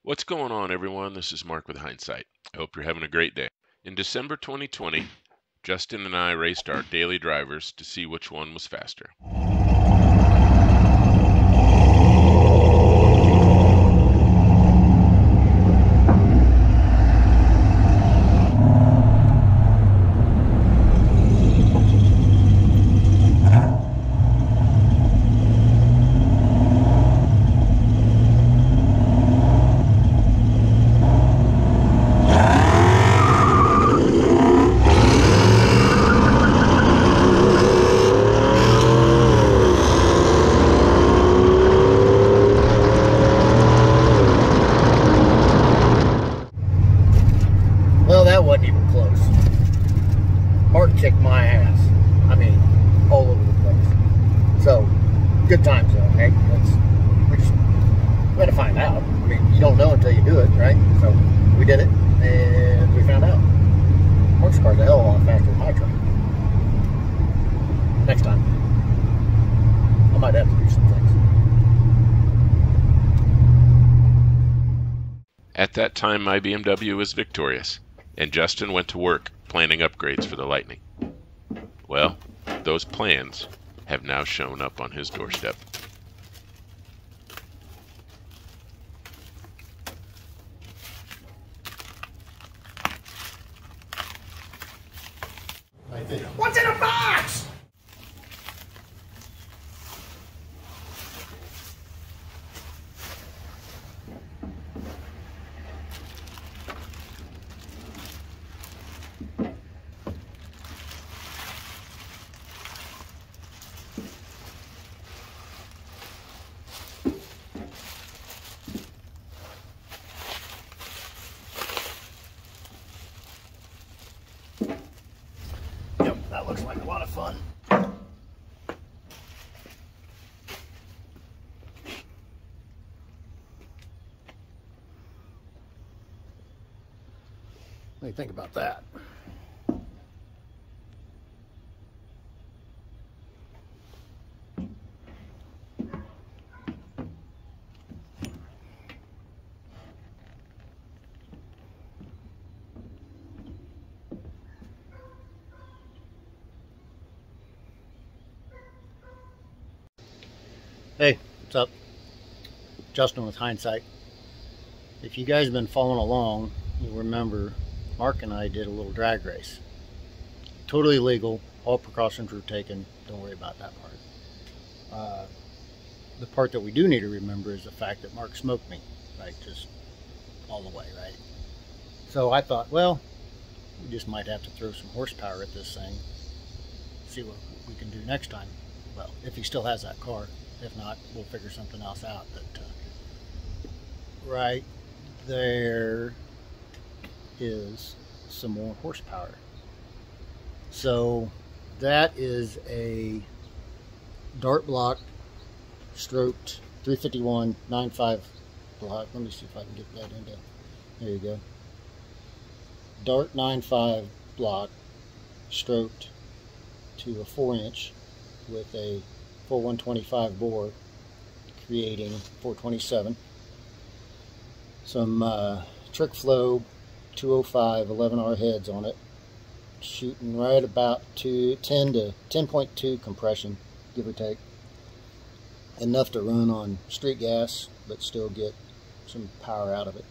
What's going on, everyone? This is Mark with Hindsight. I hope you're having a great day. In December 2020, Justin and I raced our daily drivers to see which one was faster. Well, that wasn't even close. Martin kicked my ass. I mean, all over the place. So, good times though. Hey, we just got to find out. I mean, you don't know until you do it, right? So, we did it, and we found out. Mark's car's a hell of a lot faster than my truck. Next time, I might have to do some things. At that time, my BMW was victorious, and Justin went to work planning upgrades for the Lightning. Well, those plans have now shown up on his doorstep. What's in a box? Yep, that looks like a lot of fun. What do you think about that? Hey, what's up? Justin with Hindsight. If you guys have been following along, you'll remember Mark and I did a little drag race. Totally legal, all precautions were taken, don't worry about that part. The part that we do need to remember is the fact that Mark smoked me, right, just all the way, right? So I thought, well, we just might have to throw some horsepower at this thing, see what we can do next time. Well, if he still has that car. If not, we'll figure something else out. But right there is some more horsepower. So that is a Dart block stroked 351 9.5 block. Let me see if I can get that into. There you go. Dart 9.5 block stroked to a 4-inch with a full 125 bore, creating 427. Some Trick Flow 205 11R heads on it, shooting right about 10 to 10.2 compression, give or take. Enough to run on street gas, but still get some power out of it.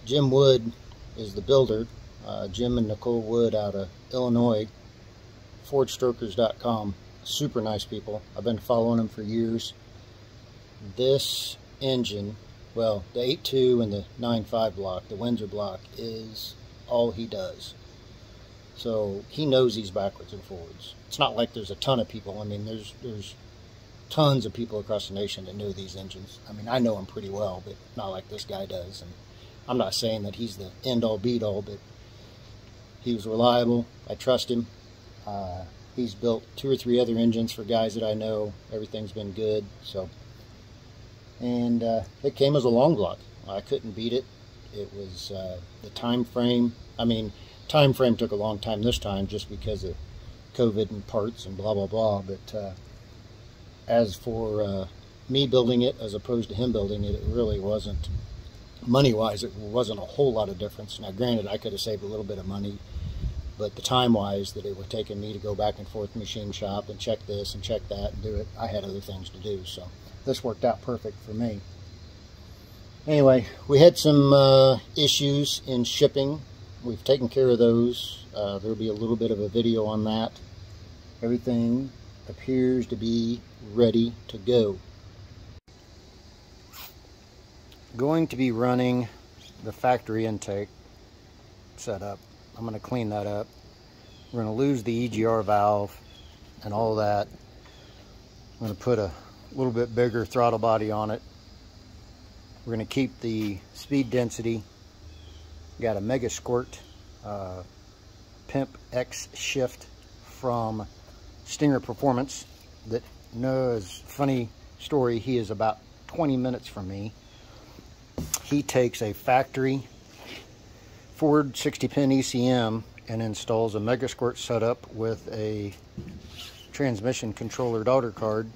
Jim Wood is the builder. Jim and Nicole Wood out of Illinois. FordStrokers.com. Super nice people. I've been following them for years. This engine, well, the 8.2 and the 9.5 block, the Windsor block, is all he does. So he knows these backwards and forwards. It's not like there's a ton of people. I mean, there's tons of people across the nation that know these engines. I mean, I know them pretty well, but not like this guy does. And I'm not saying that he's the end-all, be-all, but he was reliable. I trust him. He's built 2 or 3 other engines for guys that I know. Everything's been good. So, and it came as a long block. I couldn't beat it. It was the time frame. I mean, time frame took a long time this time just because of COVID and parts and blah blah blah. But as for me building it as opposed to him building it, it really wasn't Money-wise, it wasn't a whole lot of difference. Now, granted, I could have saved a little bit of money, but the time-wise that it would take me to go back and forth machine shop and check this and check that and do it, I had other things to do. So this worked out perfect for me. Anyway, we had some issues in shipping. We've taken care of those. There'll be a little bit of a video on that. Everything appears to be ready to go. Going to be running the factory intake setup. I'm going to clean that up. We're going to lose the EGR valve and all that. I'm going to put a little bit bigger throttle body on it. We're going to keep the speed density. Got a Mega Squirt Pimp X shift from Stinger Performance that knows, funny story, he is about 20 minutes from me. He takes a factory Ford 60-pin ECM and installs a Mega Squirt setup with a transmission controller daughter card,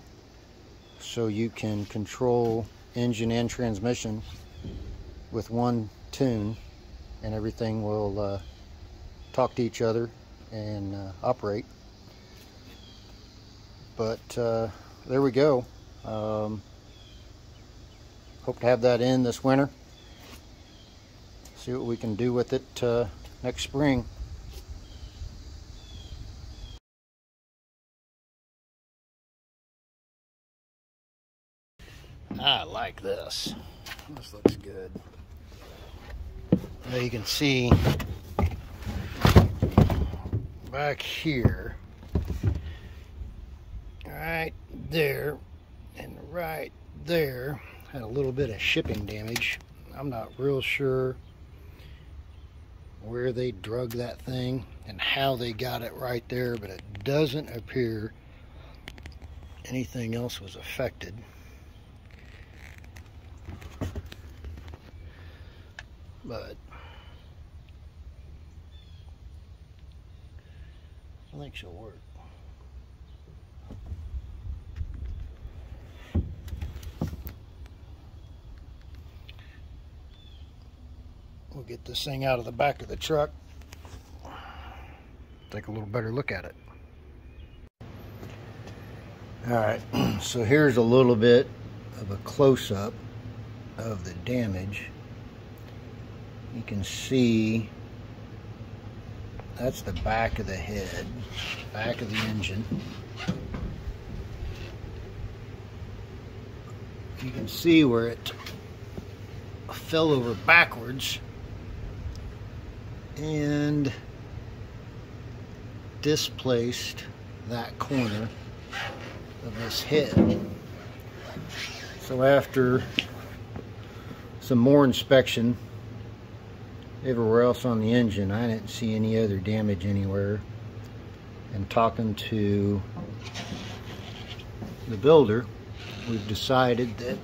so you can control engine and transmission with one tune, and everything will talk to each other and operate. But there we go. Hope to have that in this winter. See what we can do with it next spring. I like this. This looks good. Now you can see back here, right there and right there, had a little bit of shipping damage. I'm not real sure where they drug that thing and how they got it right there, but it doesn't appear anything else was affected. But I think she'll work. We'll get this thing out of the back of the truck. Take a little better look at it. Alright, so here's a little bit of a close-up of the damage. You can see that's the back of the head, back of the engine. You can see where it fell over backwards and displaced that corner of this head. So after some more inspection everywhere else on the engine, I didn't see any other damage anywhere. And talking to the builder, we've decided that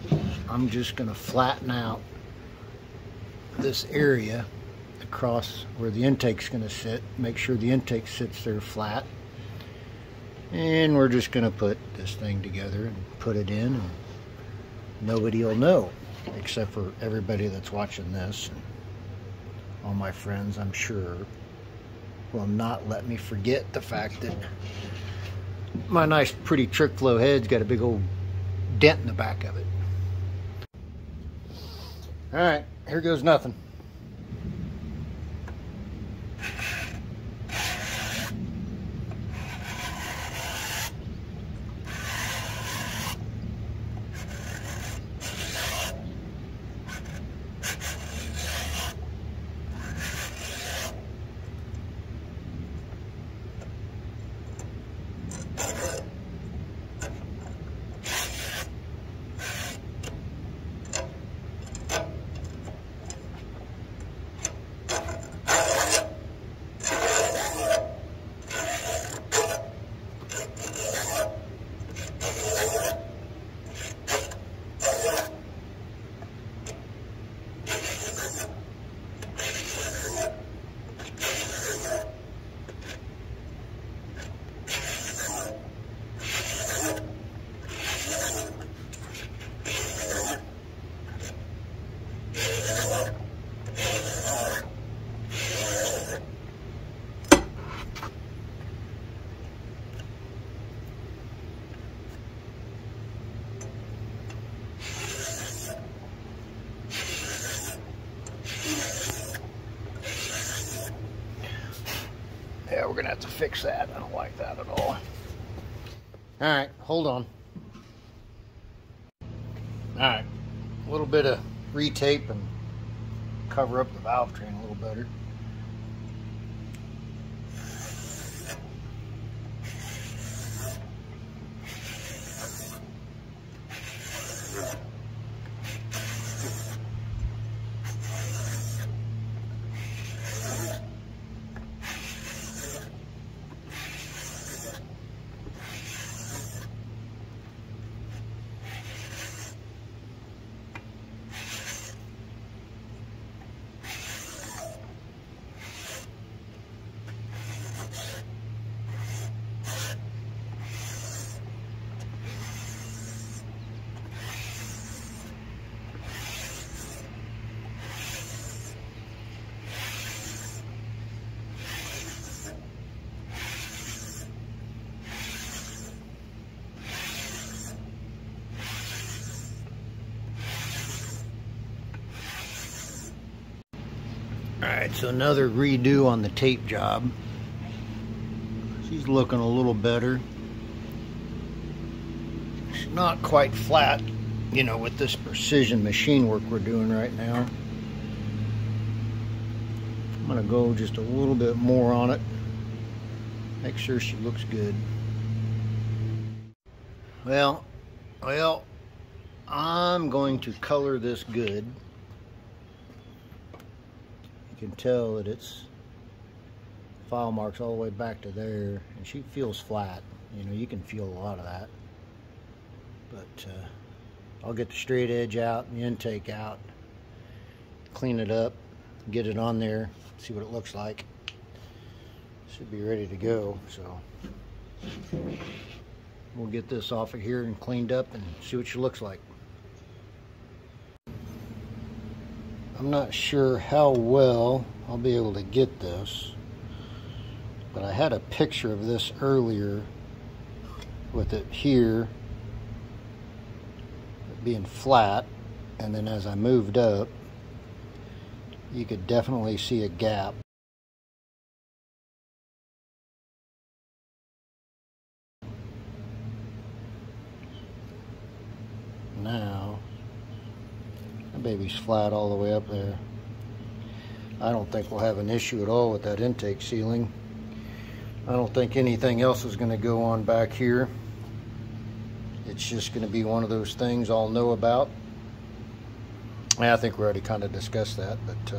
I'm just going to flatten out this area across where the intake's going to sit, make sure the intake sits there flat, and we're just going to put this thing together and put it in, and nobody will know except for everybody that's watching this. And all my friends, I'm sure, will not let me forget the fact that my nice pretty trick flow head's got a big old dent in the back of it. Alright, here goes nothing. gonna have to fix that. I don't like that at all. Alright, hold on. Alright, a little bit of retape and cover up the valve train a little better. Alright, so another redo on the tape job. She's looking a little better. It's not quite flat, you know, with this precision machine work we're doing right now. I'm going to go just a little bit more on it. Make sure she looks good. Well, I'm going to color this good. You can tell that it's file marks all the way back to there, and she feels flat. You know, you can feel a lot of that. But I'll get the straight edge out and the intake out, clean it up, get it on there, see what it looks like. Should be ready to go. So we'll get this off of here and cleaned up and see what she looks like. I'm not sure how well I'll be able to get this, but I had a picture of this earlier with it here being flat, and then as I moved up you could definitely see a gap. Now the baby's flat all the way up there. I don't think we'll have an issue at all with that intake sealing. I don't think anything else is going to go on back here. It's just going to be one of those things I'll know about. I think we already kind of discussed that, but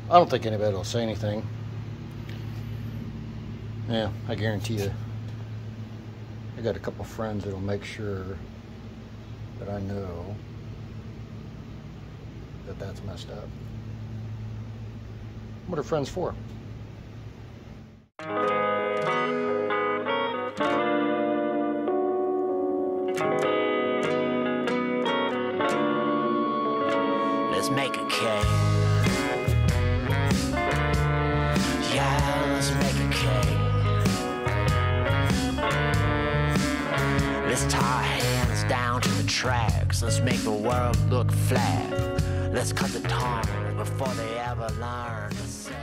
I don't think anybody will say anything. Yeah, I guarantee you, I got a couple friends that'll make sure that I know that that's messed up. What are friends for? Let's make a cake. Yeah, let's make a cake. Let's tie our hands down to the tracks. Let's make the world look flat. Let's cut the tongue before they ever learn to say.